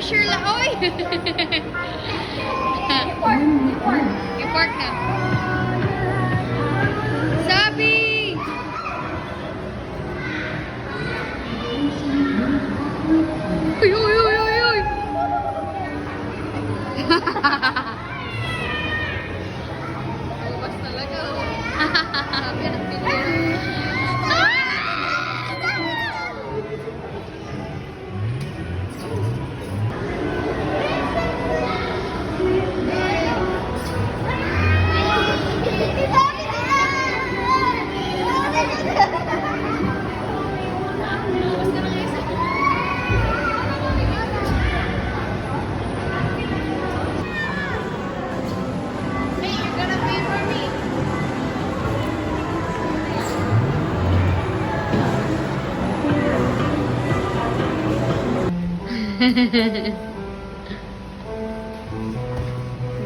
sure lang. Oy! I-park na. Sabi! Uy, uy, uy, uy, uy! Ubas talaga, oh. Sabi ang pinili.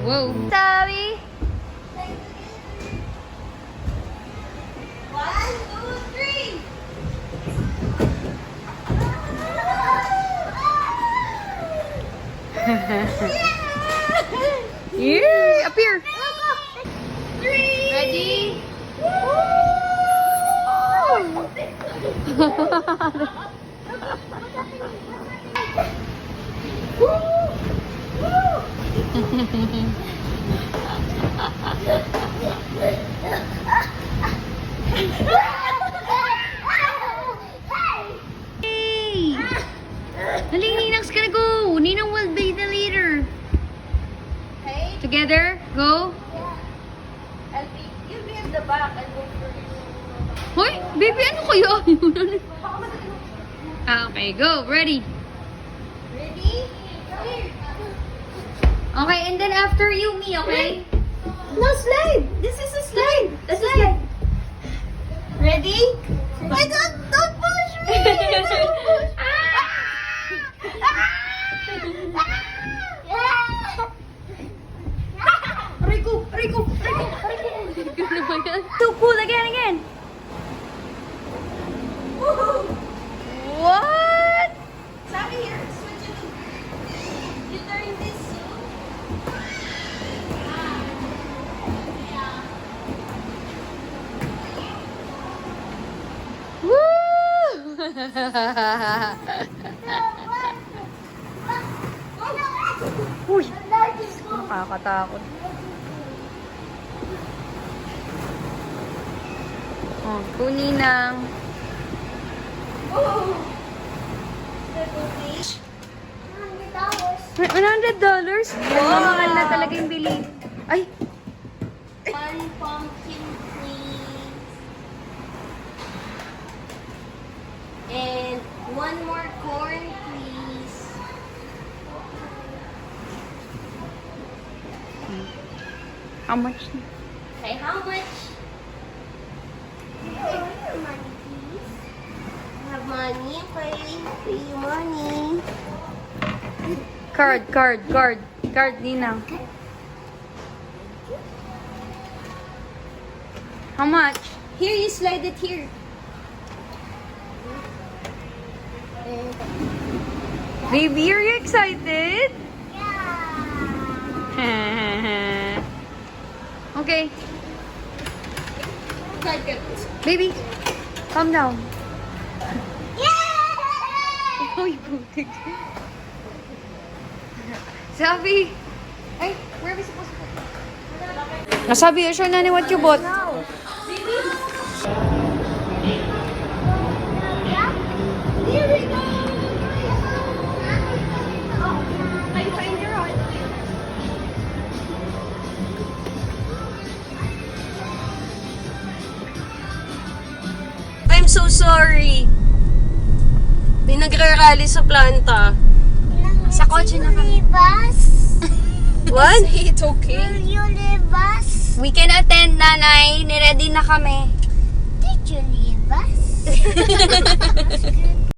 Whoa. Sorry. 1, 2, 3. Yeah, up here. 3. Ready? Hey! Dali, Ninang's gonna go. Ninang will be the leader. Okay? Together, go. I'll be, you'll be in the back. I'll go for you. Hoy, baby, ano kayo? Okay, go. Ready? Ready? Here. Okay, and then after you, me, okay? No slide. This is a slide. The slide. Ready? I don't push me. Don't push. Rico. Too cool, again. What? Sorry, here. Switch it. You turn this soon. Uy, nakakatakot. Oh, kuninang. $100? Wow. Mahal na talaga yung bili. Ay! One pumpkin, please. And one more corn, please. How much? Okay, how much? Money, please. I have money. Pay money. Card, Ninang. How much? Here, you slide it here. Baby, are you excited? Yeah. Okay. Slide it. Baby, calm down. Yeah! Uy, putik. Sabi. Ay, where are we supposed to put? Nasabi, you sure nani what you bought? Here we go! I find your heart. I'm so sorry. May nagre-rally sa planta. Sa kotse na kami. What? It's okay. Will you leave us? We can attend, nanay. Niready na kami. Did you leave us?